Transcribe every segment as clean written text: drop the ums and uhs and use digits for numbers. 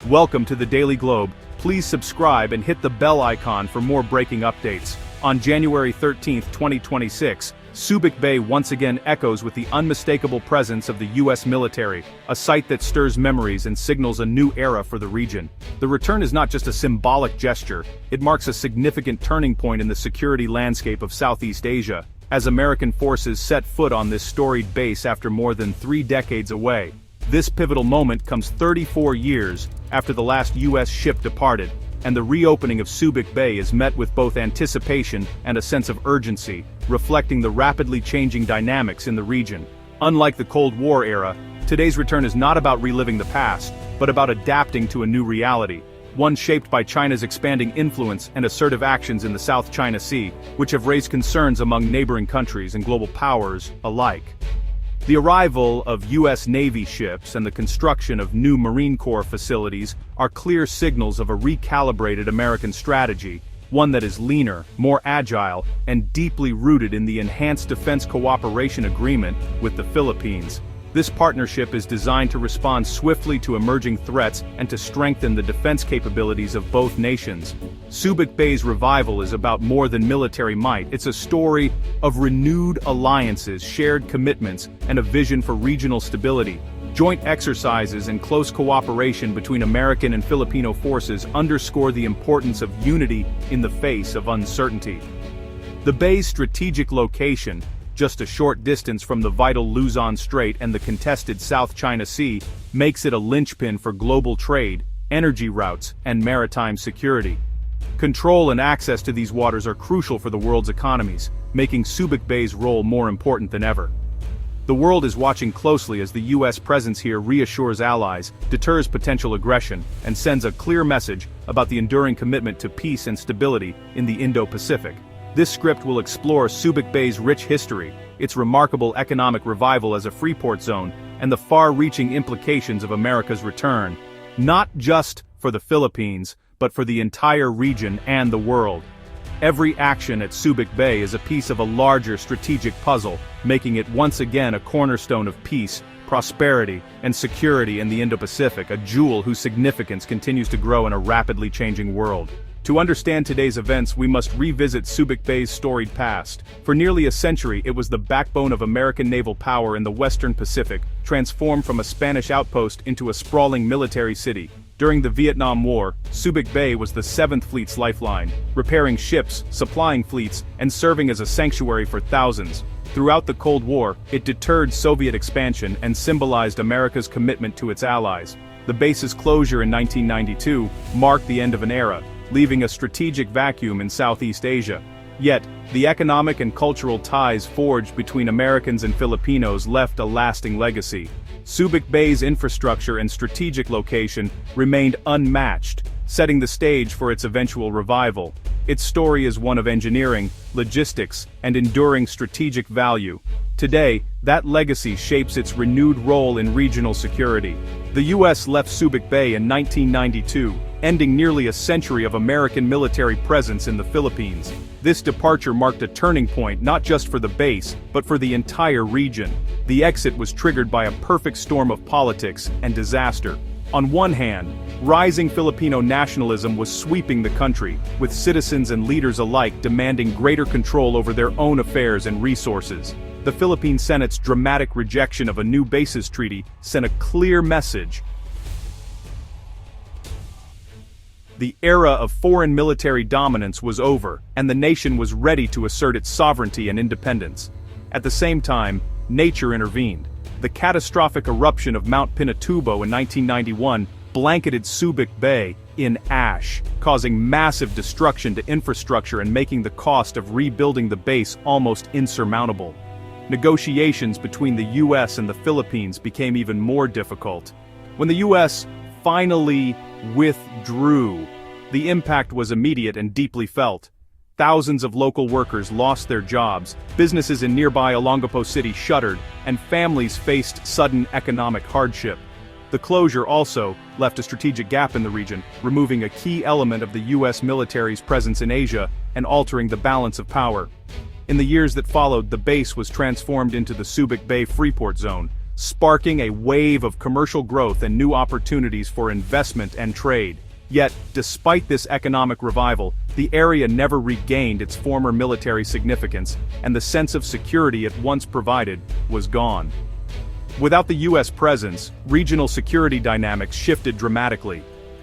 Welcome to the Daily Globe. Please subscribe and hit the bell icon for more breaking updates. On January 13, 2026, Subic Bay once again echoes with the unmistakable presence of the U.S. military, a sight that stirs memories and signals a new era for the region. The return is not just a symbolic gesture, it marks a significant turning point in the security landscape of Southeast Asia, as American forces set foot on this storied base after more than 3 decades away. This pivotal moment comes 34 years after the last U.S. ship departed, and the reopening of Subic Bay is met with both anticipation and a sense of urgency, reflecting the rapidly changing dynamics in the region. Unlike the Cold War era, today's return is not about reliving the past, but about adapting to a new reality, one shaped by China's expanding influence and assertive actions in the South China Sea, which have raised concerns among neighboring countries and global powers alike. The arrival of U.S. Navy ships and the construction of new Marine Corps facilities are clear signals of a recalibrated American strategy, one that is leaner, more agile, and deeply rooted in the Enhanced Defense Cooperation Agreement with the Philippines. This partnership is designed to respond swiftly to emerging threats and to strengthen the defense capabilities of both nations. Subic Bay's revival is about more than military might. It's a story of renewed alliances, shared commitments, and a vision for regional stability. Joint exercises and close cooperation between American and Filipino forces underscore the importance of unity in the face of uncertainty. The bay's strategic location, just a short distance from the vital Luzon Strait and the contested South China Sea, makes it a linchpin for global trade, energy routes, and maritime security. Control and access to these waters are crucial for the world's economies, making Subic Bay's role more important than ever. The world is watching closely as the U.S. presence here reassures allies, deters potential aggression, and sends a clear message about the enduring commitment to peace and stability in the Indo-Pacific. This script will explore Subic Bay's rich history, its remarkable economic revival as a free port zone, and the far-reaching implications of America's return, not just for the Philippines, but for the entire region and the world. Every action at Subic Bay is a piece of a larger strategic puzzle, making it once again a cornerstone of peace, prosperity, and security in the Indo-Pacific, a jewel whose significance continues to grow in a rapidly changing world. To understand today's events, we must revisit Subic Bay's storied past. For nearly a century, it was the backbone of American naval power in the Western Pacific, transformed from a Spanish outpost into a sprawling military city. During the Vietnam War, Subic Bay was the 7th Fleet's lifeline, repairing ships, supplying fleets, and serving as a sanctuary for thousands. Throughout the Cold War, it deterred Soviet expansion and symbolized America's commitment to its allies. The base's closure in 1992 marked the end of an era, leaving a strategic vacuum in Southeast Asia. Yet, the economic and cultural ties forged between Americans and Filipinos left a lasting legacy. Subic Bay's infrastructure and strategic location remained unmatched, setting the stage for its eventual revival. Its story is one of engineering, logistics, and enduring strategic value. Today, that legacy shapes its renewed role in regional security. The U.S. left Subic Bay in 1992, ending nearly a century of American military presence in the Philippines. This departure marked a turning point not just for the base, but for the entire region. The exit was triggered by a perfect storm of politics and disaster. On one hand, rising Filipino nationalism was sweeping the country, with citizens and leaders alike demanding greater control over their own affairs and resources. The Philippine Senate's dramatic rejection of a new bases treaty sent a clear message. The era of foreign military dominance was over, and the nation was ready to assert its sovereignty and independence. At the same time, nature intervened. The catastrophic eruption of Mount Pinatubo in 1991 blanketed Subic Bay in ash, causing massive destruction to infrastructure and making the cost of rebuilding the base almost insurmountable. Negotiations between the U.S. and the Philippines became even more difficult. When the U.S. finally withdrew, the impact was immediate and deeply felt. Thousands of local workers lost their jobs, businesses in nearby Olongapo City shuttered, and families faced sudden economic hardship. The closure also left a strategic gap in the region, removing a key element of the U.S. military's presence in Asia and altering the balance of power. In the years that followed, the base was transformed into the Subic Bay Freeport Zone, sparking a wave of commercial growth and new opportunities for investment and trade. Yet, despite this economic revival, the area never regained its former military significance, and the sense of security it once provided was gone. Without the U.S. presence, regional security dynamics shifted dramatically.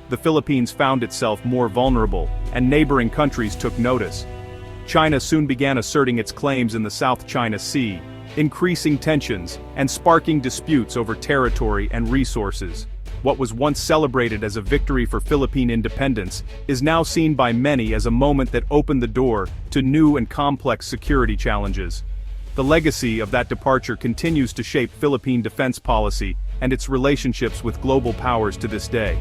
The Philippines found itself more vulnerable, and neighboring countries took notice. China soon began asserting its claims in the South China Sea, increasing tensions and sparking disputes over territory and resources. What was once celebrated as a victory for Philippine independence is now seen by many as a moment that opened the door to new and complex security challenges. The legacy of that departure continues to shape Philippine defense policy and its relationships with global powers to this day.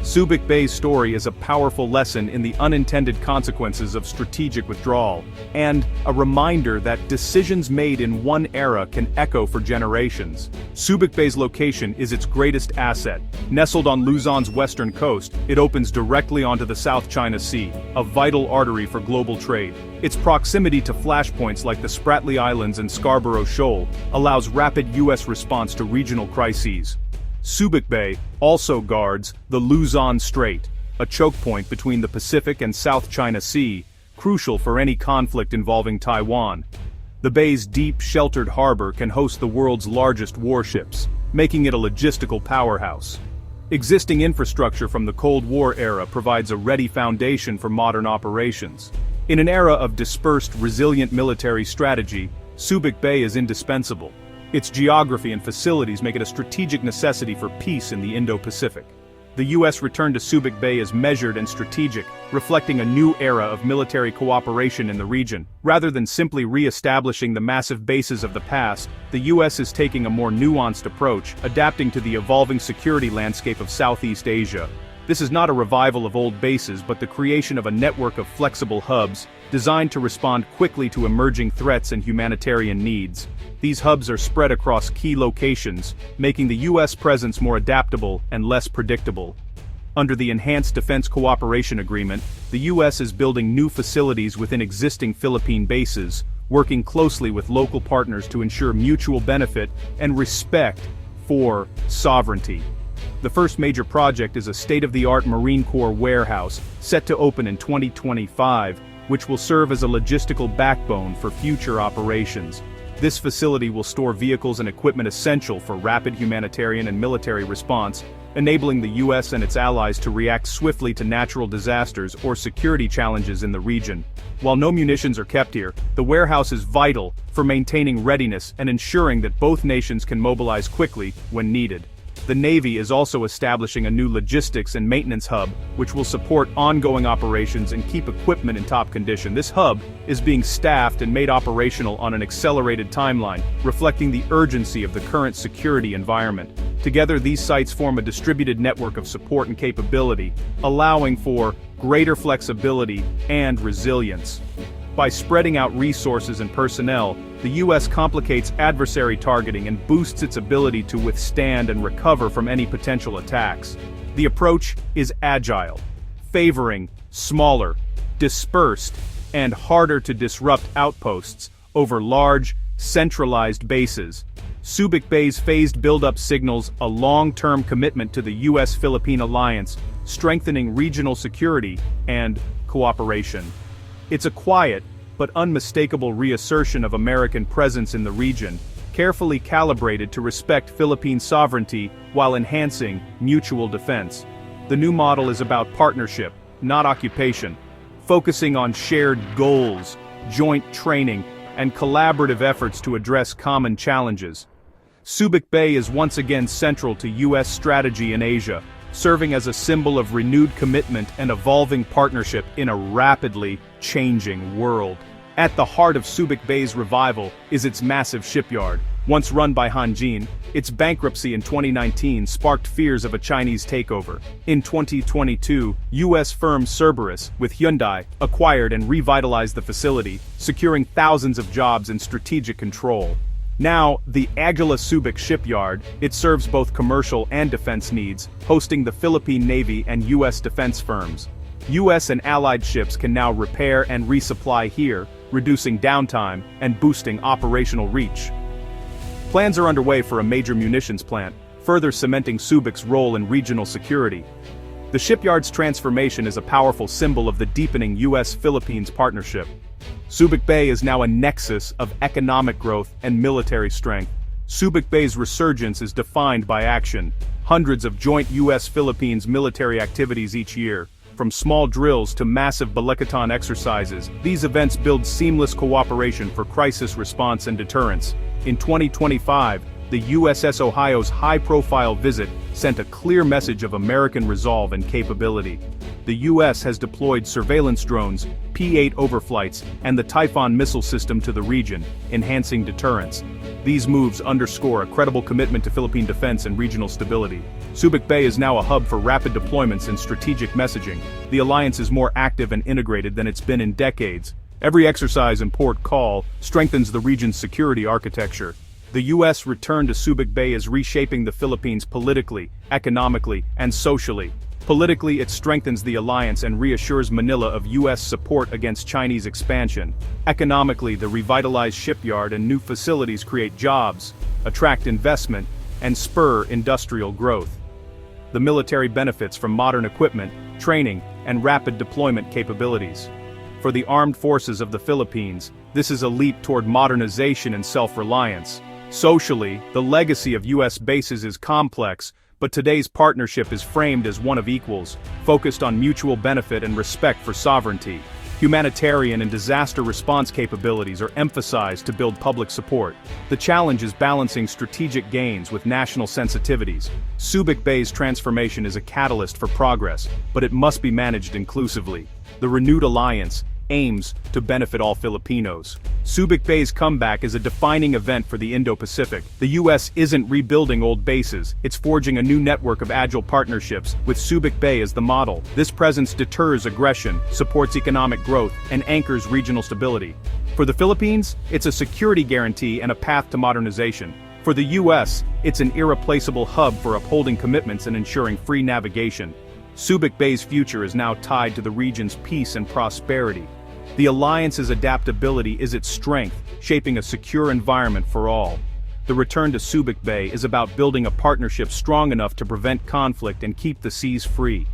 Subic Bay's story is a powerful lesson in the unintended consequences of strategic withdrawal, and a reminder that decisions made in one era can echo for generations. Subic Bay's location is its greatest asset. Nestled on Luzon's western coast, it opens directly onto the South China Sea, a vital artery for global trade. Its proximity to flashpoints like the Spratly Islands and Scarborough Shoal allows rapid U.S. response to regional crises. Subic Bay also guards the Luzon Strait, a choke point between the Pacific and South China Sea, crucial for any conflict involving Taiwan. The bay's deep, sheltered harbor can host the world's largest warships, making it a logistical powerhouse. Existing infrastructure from the Cold War era provides a ready foundation for modern operations. In an era of dispersed, resilient military strategy, Subic Bay is indispensable. Its geography and facilities make it a strategic necessity for peace in the Indo-Pacific. The U.S. return to Subic Bay is measured and strategic, reflecting a new era of military cooperation in the region. Rather than simply re-establishing the massive bases of the past, the U.S. is taking a more nuanced approach, adapting to the evolving security landscape of Southeast Asia. This is not a revival of old bases but the creation of a network of flexible hubs, designed to respond quickly to emerging threats and humanitarian needs. These hubs are spread across key locations, making the U.S. presence more adaptable and less predictable. Under the Enhanced Defense Cooperation Agreement, the U.S. is building new facilities within existing Philippine bases, working closely with local partners to ensure mutual benefit and respect for sovereignty. The first major project is a state-of-the-art Marine Corps warehouse, set to open in 2025, which will serve as a logistical backbone for future operations. This facility will store vehicles and equipment essential for rapid humanitarian and military response, enabling the U.S. and its allies to react swiftly to natural disasters or security challenges in the region. While no munitions are kept here, the warehouse is vital for maintaining readiness and ensuring that both nations can mobilize quickly when needed. The Navy is also establishing a new logistics and maintenance hub, which will support ongoing operations and keep equipment in top condition. This hub is being staffed and made operational on an accelerated timeline, reflecting the urgency of the current security environment. Together, these sites form a distributed network of support and capability, allowing for greater flexibility and resilience. By spreading out resources and personnel, the U.S. complicates adversary targeting and boosts its ability to withstand and recover from any potential attacks. The approach is agile, favoring smaller, dispersed, and harder to disrupt outposts over large, centralized bases. Subic Bay's phased buildup signals a long-term commitment to the U.S.-Philippine alliance, strengthening regional security and cooperation. It's a quiet, but unmistakable reassertion of American presence in the region, carefully calibrated to respect Philippine sovereignty while enhancing mutual defense. The new model is about partnership, not occupation, focusing on shared goals, joint training, and collaborative efforts to address common challenges. Subic Bay is once again central to U.S. strategy in Asia, serving as a symbol of renewed commitment and evolving partnership in a rapidly changing world. At the heart of Subic Bay's revival is its massive shipyard. Once run by Hanjin, its bankruptcy in 2019 sparked fears of a Chinese takeover. In 2022, U.S. firm Cerberus, with Hyundai, acquired and revitalized the facility, securing thousands of jobs in strategic control. Now, the Aguila Subic shipyard, it serves both commercial and defense needs, hosting the Philippine Navy and U.S. defense firms. U.S. and allied ships can now repair and resupply here, reducing downtime and boosting operational reach. Plans are underway for a major munitions plant, further cementing Subic's role in regional security. The shipyard's transformation is a powerful symbol of the deepening US-Philippines partnership. Subic Bay is now a nexus of economic growth and military strength. Subic Bay's resurgence is defined by action. Hundreds of joint US-Philippines military activities each year. From small drills to massive Balikatan exercises, these events build seamless cooperation for crisis response and deterrence. In 2025, the USS Ohio's high-profile visit sent a clear message of American resolve and capability. The US has deployed surveillance drones, P-8 overflights, and the Typhoon missile system to the region, enhancing deterrence. These moves underscore a credible commitment to Philippine defense and regional stability. Subic Bay is now a hub for rapid deployments and strategic messaging. The alliance is more active and integrated than it's been in decades. Every exercise and port call strengthens the region's security architecture. The U.S. return to Subic Bay is reshaping the Philippines politically, economically, and socially. Politically, it strengthens the alliance and reassures Manila of U.S. support against Chinese expansion. Economically, the revitalized shipyard and new facilities create jobs, attract investment, and spur industrial growth. The military benefits from modern equipment, training, and rapid deployment capabilities. For the armed forces of the Philippines, this is a leap toward modernization and self-reliance. Socially, the legacy of U.S. bases is complex, but today's partnership is framed as one of equals, focused on mutual benefit and respect for sovereignty. Humanitarian and disaster response capabilities are emphasized to build public support. The challenge is balancing strategic gains with national sensitivities. Subic Bay's transformation is a catalyst for progress, but it must be managed inclusively. The renewed alliance aims to benefit all Filipinos. Subic Bay's comeback is a defining event for the Indo-Pacific. The U.S. isn't rebuilding old bases, it's forging a new network of agile partnerships, with Subic Bay as the model. This presence deters aggression, supports economic growth, and anchors regional stability. For the Philippines, it's a security guarantee and a path to modernization. For the U.S., it's an irreplaceable hub for upholding commitments and ensuring free navigation. Subic Bay's future is now tied to the region's peace and prosperity. The alliance's adaptability is its strength, shaping a secure environment for all. The return to Subic Bay is about building a partnership strong enough to prevent conflict and keep the seas free.